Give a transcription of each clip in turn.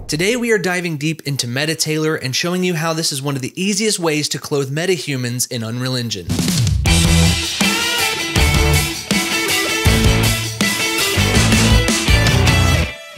Today we are diving deep into Metatailor and showing you how this is one of the easiest ways to clothe metahumans in Unreal Engine.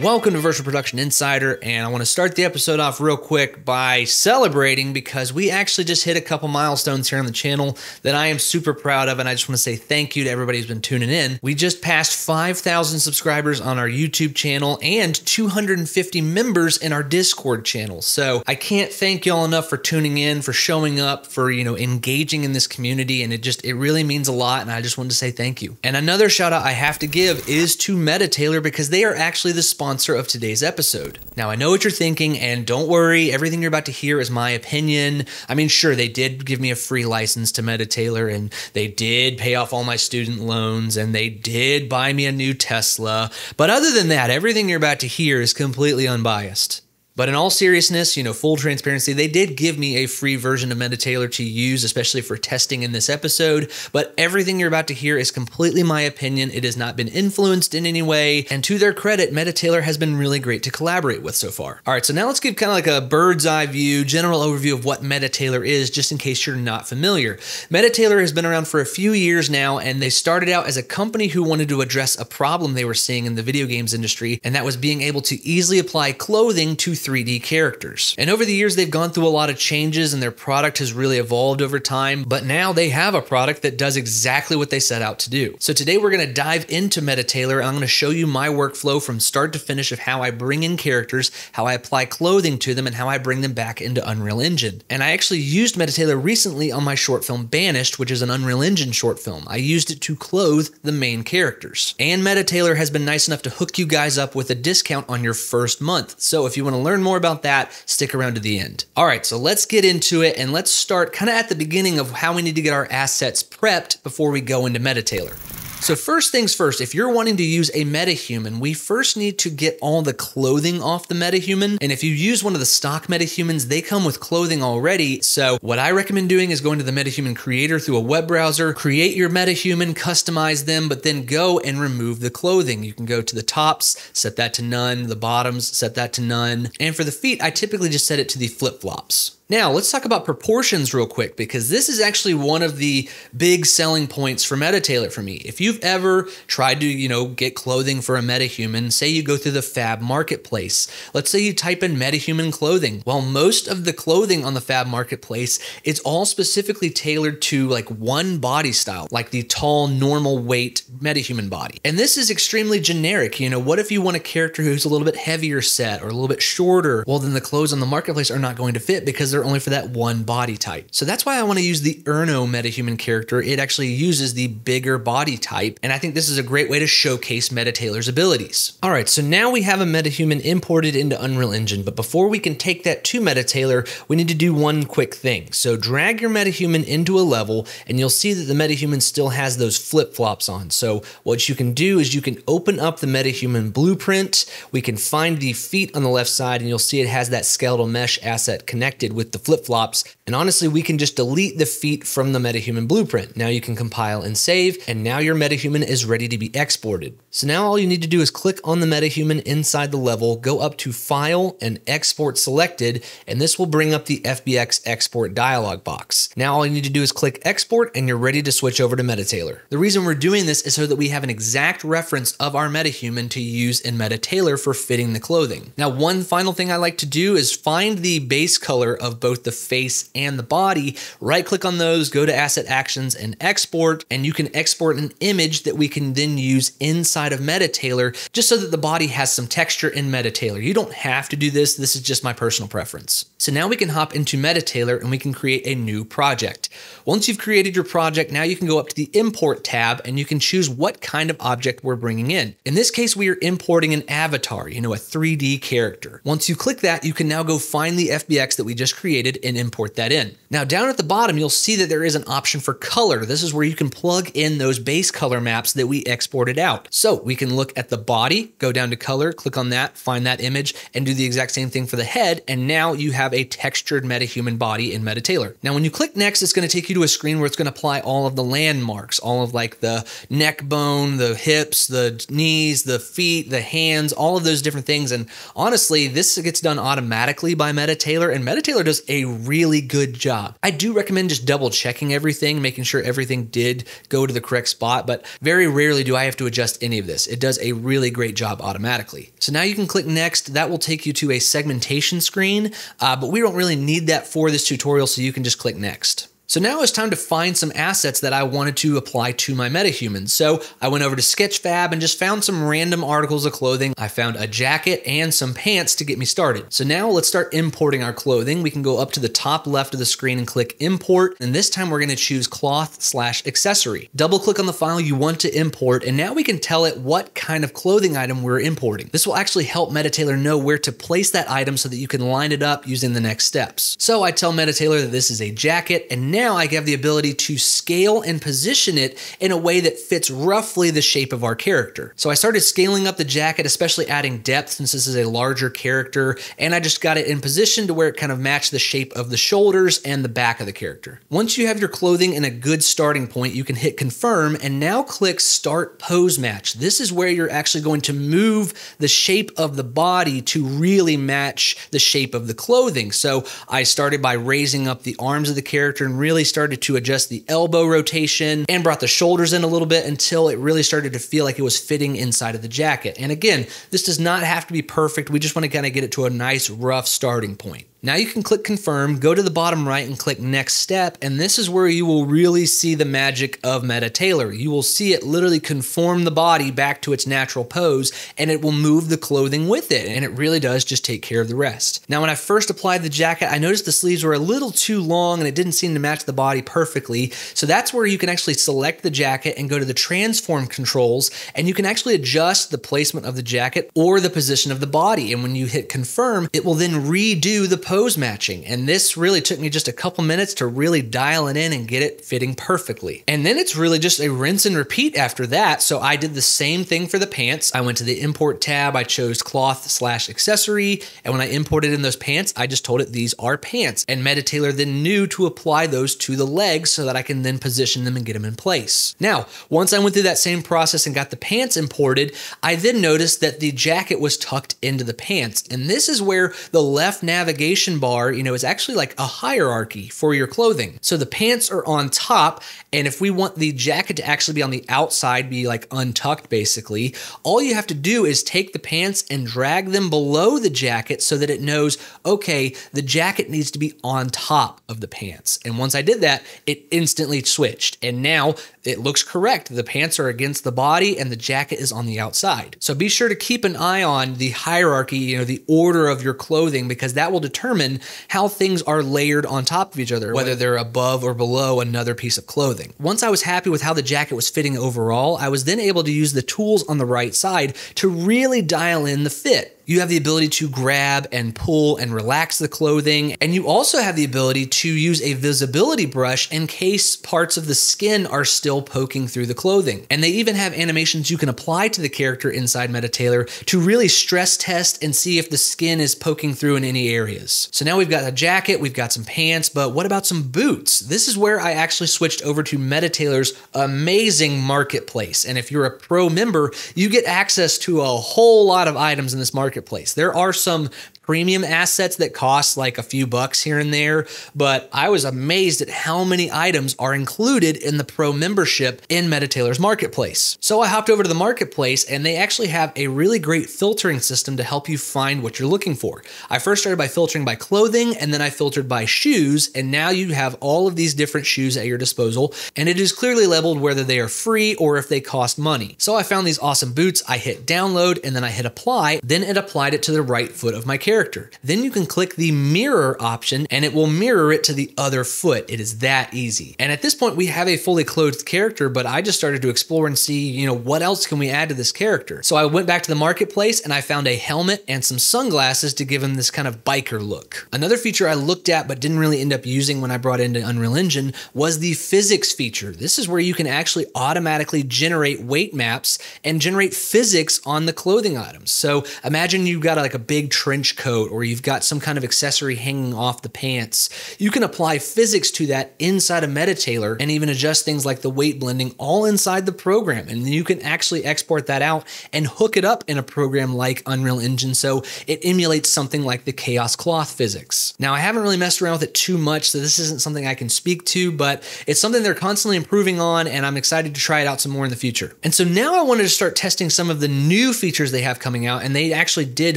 Welcome to Virtual Production Insider, and I want to start the episode off real quick by celebrating because we actually just hit a couple milestones here on the channel that I am super proud of, and I just want to say thank you to everybody who's been tuning in. We just passed 5,000 subscribers on our YouTube channel and 250 members in our Discord channel. So I can't thank y'all enough for tuning in, for showing up, for engaging in this community, and it really means a lot, and I just wanted to say thank you. And another shout out I have to give is to Metatailor because they are actually the sponsor of today's episode. Now, I know what you're thinking, and don't worry, everything you're about to hear is my opinion. I mean, sure, they did give me a free license to Metatailor, and they did pay off all my student loans, and they did buy me a new Tesla. But other than that, everything you're about to hear is completely unbiased. But in all seriousness, full transparency, they did give me a free version of Metatailor to use, especially for testing in this episode. But everything you're about to hear is completely my opinion. It has not been influenced in any way. And to their credit, Metatailor has been really great to collaborate with so far. All right, so now let's give kind of like a bird's eye view, general overview of what Metatailor is, just in case you're not familiar. Metatailor has been around for a few years now, and they started out as a company who wanted to address a problem they were seeing in the video games industry, and that was being able to easily apply clothing to 3D characters. And over the years, they've gone through a lot of changes and their product has really evolved over time, but now they have a product that does exactly what they set out to do. So today we're going to dive into Metatailor, and I'm going to show you my workflow from start to finish of how I bring in characters, how I apply clothing to them, and how I bring them back into Unreal Engine. And I actually used Metatailor recently on my short film Banished, which is an Unreal Engine short film. I used it to clothe the main characters. And Metatailor has been nice enough to hook you guys up with a discount on your first month. So if you want to learn more about that, stick around to the end. All right, so let's get into it, and let's start kind of at the beginning of how we need to get our assets prepped before we go into Metatailor. So first things first, if you're wanting to use a metahuman, we first need to get all the clothing off the metahuman. And if you use one of the stock metahumans, they come with clothing already. So what I recommend doing is going to the metahuman creator through a web browser, create your metahuman, customize them, but then go and remove the clothing. You can go to the tops, set that to none, the bottoms, set that to none. And for the feet, I typically just set it to the flip-flops. Now, let's talk about proportions real quick, because this is actually one of the big selling points for Metatailor for me. If you've ever tried to, get clothing for a metahuman, say you go through the Fab Marketplace. Let's say you type in metahuman clothing. Well, most of the clothing on the Fab Marketplace, it's all specifically tailored to like one body style, like the tall, normal weight metahuman body. And this is extremely generic. What if you want a character who's a little bit heavier set or a little bit shorter? Well, then the clothes on the marketplace are not going to fit because they're only for that one body type. So that's why I want to use the Erno metahuman character. It actually uses the bigger body type, and I think this is a great way to showcase Metatailor's abilities. All right, so now we have a metahuman imported into Unreal Engine, but before we can take that to Metatailor, we need to do one quick thing. So drag your metahuman into a level, and you'll see that the metahuman still has those flip-flops on. So what you can do is you can open up the metahuman blueprint. We can find the feet on the left side, and you'll see it has that skeletal mesh asset connected with the flip-flops. And honestly, we can just delete the feet from the metahuman blueprint. Now you can compile and save, and now your metahuman is ready to be exported. So now all you need to do is click on the metahuman inside the level, go up to File and Export Selected, and this will bring up the FBX Export dialog box. Now all you need to do is click Export, and you're ready to switch over to Metatailor. The reason we're doing this is so that we have an exact reference of our metahuman to use in Metatailor for fitting the clothing. Now, one final thing I like to do is find the base color of both the face and the body, right-click on those, go to Asset Actions and Export, and you can export an image that we can then use inside of Metatailor just so that the body has some texture in Metatailor. You don't have to do this. This is just my personal preference. So now we can hop into Metatailor and we can create a new project. Once you've created your project, now you can go up to the Import tab and you can choose what kind of object we're bringing in. In this case, we are importing an avatar, a 3D character. Once you click that, you can now go find the FBX that we just created and import that in. Now down at the bottom, you'll see that there is an option for color. This is where you can plug in those base color maps that we exported out. So So we can look at the body, go down to color, click on that, find that image, and do the exact same thing for the head. And now you have a textured metahuman body in Metatailor. Now, when you click next, it's going to take you to a screen where it's going to apply all of the landmarks, all of like the neck bone, the hips, the knees, the feet, the hands, all of those different things. And honestly, this gets done automatically by Metatailor, and Metatailor does a really good job. I do recommend just double checking everything, making sure everything did go to the correct spot, but very rarely do I have to adjust any of this. It does a really great job automatically. So now you can click next. That will take you to a segmentation screen, but we don't really need that for this tutorial, so you can just click next. So now it's time to find some assets that I wanted to apply to my metahuman. So I went over to Sketchfab and just found some random articles of clothing. I found a jacket and some pants to get me started. So now let's start importing our clothing. We can go up to the top left of the screen and click import. And this time we're going to choose cloth/accessory. Double click on the file you want to import. And now we can tell it what kind of clothing item we're importing. This will actually help Metatailor know where to place that item so that you can line it up using the next steps. So I tell Metatailor that this is a jacket, and now I have the ability to scale and position it in a way that fits roughly the shape of our character. So I started scaling up the jacket, especially adding depth since this is a larger character, and I just got it in position to where it kind of matched the shape of the shoulders and the back of the character. Once you have your clothing in a good starting point, you can hit confirm and now click Start Pose Match. This is where you're actually going to move the shape of the body to really match the shape of the clothing. So I started by raising up the arms of the character and really started to adjust the elbow rotation and brought the shoulders in a little bit until it really started to feel like it was fitting inside of the jacket. And again, this does not have to be perfect. We just want to kind of get it to a nice rough starting point. Now you can click confirm, go to the bottom right and click next step, and this is where you will really see the magic of Metatailor. You will see it literally conform the body back to its natural pose, and it will move the clothing with it, and it really does just take care of the rest. Now when I first applied the jacket, I noticed the sleeves were a little too long and it didn't seem to match the body perfectly, so that's where you can actually select the jacket and go to the transform controls, and you can actually adjust the placement of the jacket or the position of the body, and when you hit confirm, it will then redo the pose matching. And this really took me just a couple minutes to really dial it in and get it fitting perfectly. And then it's really just a rinse and repeat after that. So I did the same thing for the pants. I went to the import tab, I chose cloth/accessory, and when I imported in those pants, I just told it these are pants. And Metatailor then knew to apply those to the legs so that I can then position them and get them in place. Now, once I went through that same process and got the pants imported, I then noticed that the jacket was tucked into the pants. And this is where the left navigation bar, is actually like a hierarchy for your clothing. So the pants are on top, and if we want the jacket to actually be on the outside, be like untucked basically, all you have to do is take the pants and drag them below the jacket so that it knows, okay, the jacket needs to be on top of the pants. And once I did that, it instantly switched. And now it looks correct. The pants are against the body and the jacket is on the outside. So be sure to keep an eye on the hierarchy, the order of your clothing, because that will determine how things are layered on top of each other, whether they're above or below another piece of clothing. Once I was happy with how the jacket was fitting overall, I was then able to use the tools on the right side to really dial in the fit. You have the ability to grab and pull and relax the clothing, and you also have the ability to use a visibility brush in case parts of the skin are still poking through the clothing. And they even have animations you can apply to the character inside Metatailor to really stress test and see if the skin is poking through in any areas. So now we've got a jacket, we've got some pants, but what about some boots? This is where I actually switched over to Metatailor's amazing marketplace. And if you're a pro member, you get access to a whole lot of items in this marketplace. There are some premium assets that cost like a few bucks here and there, but I was amazed at how many items are included in the pro membership in Metatailor's marketplace. So I hopped over to the marketplace, and they actually have a really great filtering system to help you find what you're looking for. I first started by filtering by clothing, and then I filtered by shoes, and now you have all of these different shoes at your disposal, and it is clearly labeled whether they are free or if they cost money. So I found these awesome boots, I hit download, and then I hit apply, then it applied it to the right foot of my character. character. Then you can click the mirror option and it will mirror it to the other foot. It is that easy. And at this point, we have a fully clothed character, but I just started to explore and see, what else can we add to this character? So I went back to the marketplace and I found a helmet and some sunglasses to give him this kind of biker look. Another feature I looked at but didn't really end up using when I brought it into Unreal Engine was the physics feature. This is where you can actually automatically generate weight maps and generate physics on the clothing items. So imagine you've got like a big trench coat or you've got some kind of accessory hanging off the pants. You can apply physics to that inside of Metatailor and even adjust things like the weight blending all inside the program. And then you can actually export that out and hook it up in a program like Unreal Engine so it emulates something like the Chaos Cloth physics. Now, I haven't really messed around with it too much, so this isn't something I can speak to, but it's something they're constantly improving on, and I'm excited to try it out some more in the future. And so now I wanted to start testing some of the new features they have coming out, and they actually did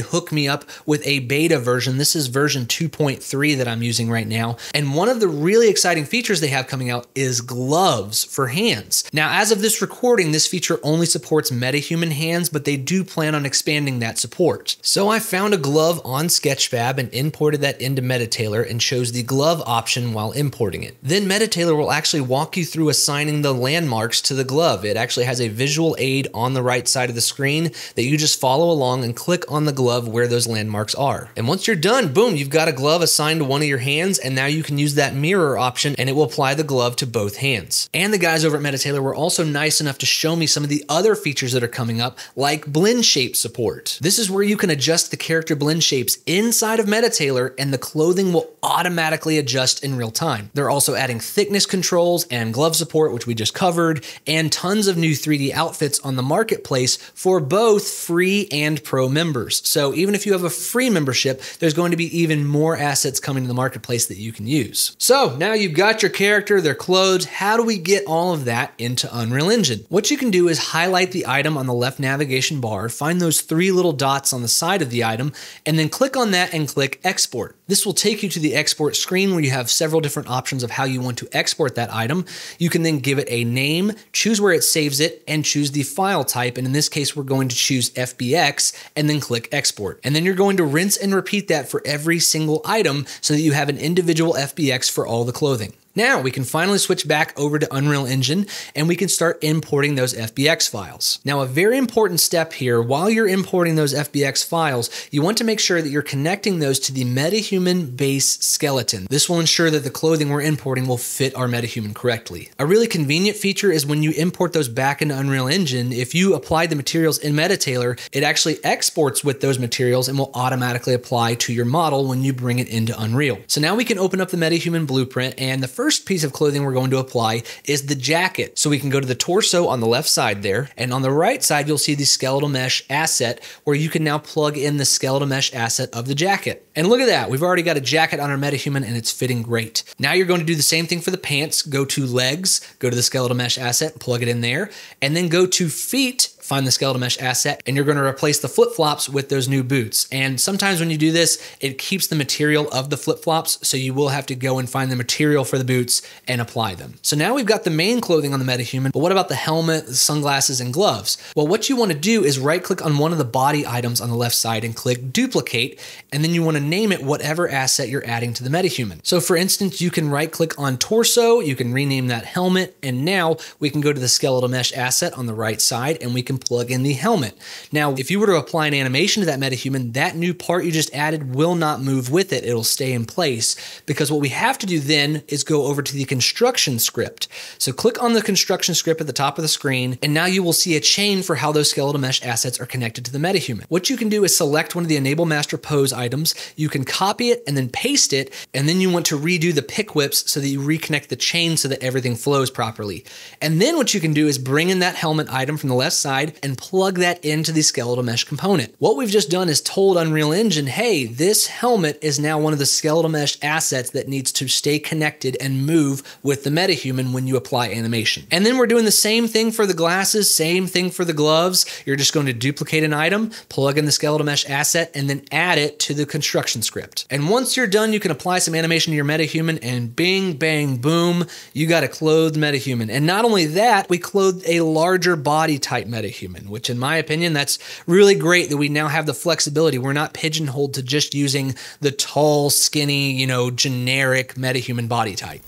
hook me up with a beta version. This is version 2.3 that I'm using right now. And one of the really exciting features they have coming out is gloves for hands. Now, as of this recording, this feature only supports Metahuman hands, but they do plan on expanding that support. So I found a glove on Sketchfab and imported that into Metatailor and chose the glove option while importing it. Then Metatailor will actually walk you through assigning the landmarks to the glove. It actually has a visual aid on the right side of the screen that you just follow along and click on the glove where those landmarks are. And once you're done, boom, you've got a glove assigned to one of your hands, and now you can use that mirror option and it will apply the glove to both hands. And the guys over at Metatailor were also nice enough to show me some of the other features that are coming up, like blend shape support. This is where you can adjust the character blend shapes inside of Metatailor and the clothing will automatically adjust in real time. They're also adding thickness controls and glove support, which we just covered, and tons of new 3D outfits on the marketplace for both free and pro members. So even if you have a free membership, there's going to be even more assets coming to the marketplace that you can use. So now you've got your character, they're clothed. How do we get all of that into Unreal Engine? What you can do is highlight the item on the left navigation bar, find those three little dots on the side of the item, and then click on that and click Export. This will take you to the export screen where you have several different options of how you want to export that item. You can then give it a name, choose where it saves it, and choose the file type. And in this case, we're going to choose FBX and then click Export. And then you're going to rinse and repeat that for every single item so that you have an individual FBX for all the clothing. Now we can finally switch back over to Unreal Engine and we can start importing those FBX files. Now, a very important step here, while you're importing those FBX files, you want to make sure that you're connecting those to the Metahuman base skeleton. This will ensure that the clothing we're importing will fit our Metahuman correctly. A really convenient feature is when you import those back into Unreal Engine, if you apply the materials in Metatailor, it actually exports with those materials and will automatically apply to your model when you bring it into Unreal. So now we can open up the Metahuman blueprint, and the first piece of clothing we're going to apply is the jacket. So we can go to the torso on the left side there, and on the right side you'll see the skeletal mesh asset where you can now plug in the skeletal mesh asset of the jacket. And look at that, we've already got a jacket on our Metahuman and it's fitting great. Now you're going to do the same thing for the pants. Go to legs, go to the skeletal mesh asset, plug it in there, and then go to feet, find the skeletal mesh asset, and you're going to replace the flip-flops with those new boots. And sometimes when you do this, it keeps the material of the flip-flops, so you will have to go and find the material for the boots and apply them. So now we've got the main clothing on the Metahuman, but what about the helmet, the sunglasses, and gloves? Well, what you want to do is right-click on one of the body items on the left side and click Duplicate, and then you want to name it whatever asset you're adding to the Metahuman. So for instance, you can right-click on Torso, you can rename that helmet, and now we can go to the skeletal mesh asset on the right side, and we can plug in the helmet. Now, if you were to apply an animation to that Metahuman, that new part you just added will not move with it. It'll stay in place, because what we have to do then is go over to the construction script. So click on the construction script at the top of the screen, and now you will see a chain for how those skeletal mesh assets are connected to the Metahuman. What you can do is select one of the Enable Master Pose items, you can copy it and then paste it, and then you want to redo the pick whips so that you reconnect the chain so that everything flows properly. And then what you can do is bring in that helmet item from the left side and plug that into the skeletal mesh component. What we've just done is told Unreal Engine, hey, this helmet is now one of the skeletal mesh assets that needs to stay connected and move with the Metahuman when you apply animation. And then we're doing the same thing for the glasses, same thing for the gloves. You're just going to duplicate an item, plug in the skeletal mesh asset, and then add it to the construction script. And once you're done, you can apply some animation to your Metahuman, and bing, bang, boom, you got a clothed Metahuman. And not only that, we clothed a larger body type Metahuman. Metahuman, which in my opinion, that's really great that we now have the flexibility. We're not pigeonholed to just using the tall, skinny, generic Metahuman body type.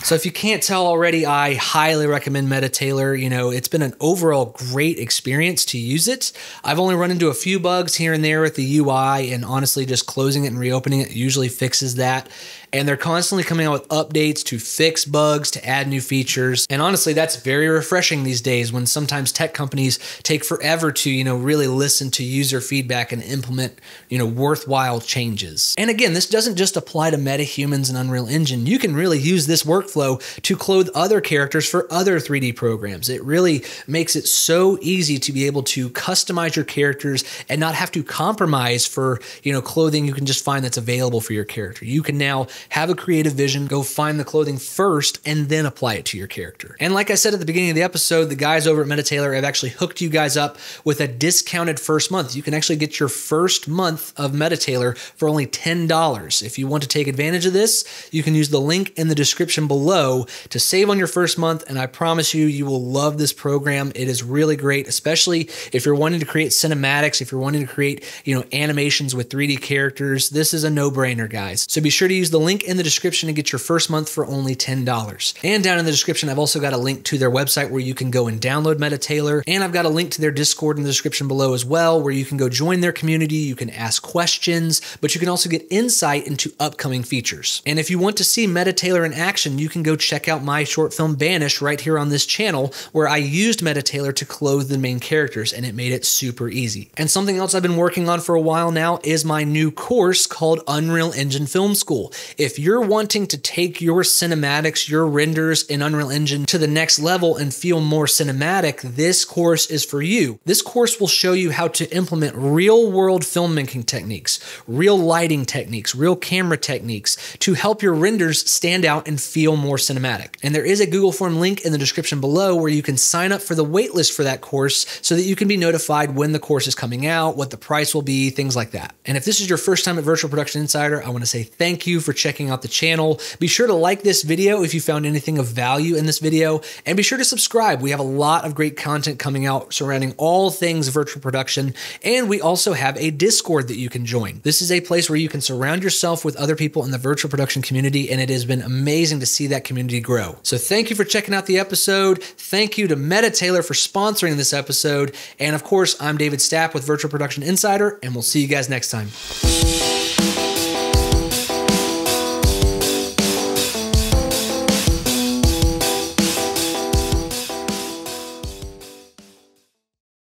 So if you can't tell already, I highly recommend Metatailor. It's been an overall great experience to use it. I've only run into a few bugs here and there with the UI, and honestly, just closing it and reopening it usually fixes that. And they're constantly coming out with updates to fix bugs, to add new features. And honestly, that's very refreshing these days when sometimes tech companies take forever to, really listen to user feedback and implement, worthwhile changes. And again, this doesn't just apply to Metahumans and Unreal Engine. You can really use this workflow to clothe other characters for other 3D programs. It really makes it so easy to be able to customize your characters and not have to compromise for, clothing you can just find that's available for your character. You can now have a creative vision, go find the clothing first, and then apply it to your character. And like I said at the beginning of the episode, the guys over at Metatailor have actually hooked you guys up with a discounted first month. You can actually get your first month of Metatailor for only $10. If you want to take advantage of this, you can use the link in the description below to save on your first month, and I promise you, you will love this program. It is really great, especially if you're wanting to create cinematics, if you're wanting to create, animations with 3D characters. This is a no-brainer, guys. So be sure to use the link in the description to get your first month for only $10. And down in the description, I've also got a link to their website where you can go and download Metatailor. And I've got a link to their Discord in the description below as well, where you can go join their community. You can ask questions, but you can also get insight into upcoming features. And if you want to see Metatailor in action, you can go check out my short film Banish right here on this channel, where I used Metatailor to clothe the main characters, and it made it super easy. And something else I've been working on for a while now is my new course called Unreal Engine Film School. If you're wanting to take your cinematics, your renders in Unreal Engine to the next level and feel more cinematic, this course is for you. This course will show you how to implement real-world filmmaking techniques, real lighting techniques, real camera techniques to help your renders stand out and feel more cinematic. And there is a Google form link in the description below where you can sign up for the waitlist for that course so that you can be notified when the course is coming out, what the price will be, things like that. And if this is your first time at Virtual Production Insider, I want to say thank you for checking out the channel. Be sure to like this video if you found anything of value in this video, and be sure to subscribe. We have a lot of great content coming out surrounding all things virtual production, and we also have a Discord that you can join. This is a place where you can surround yourself with other people in the virtual production community, and it has been amazing to see that community grow. So thank you for checking out the episode. Thank you to Metatailor for sponsoring this episode, and of course, I'm David Stapp with Virtual Production Insider, and we'll see you guys next time.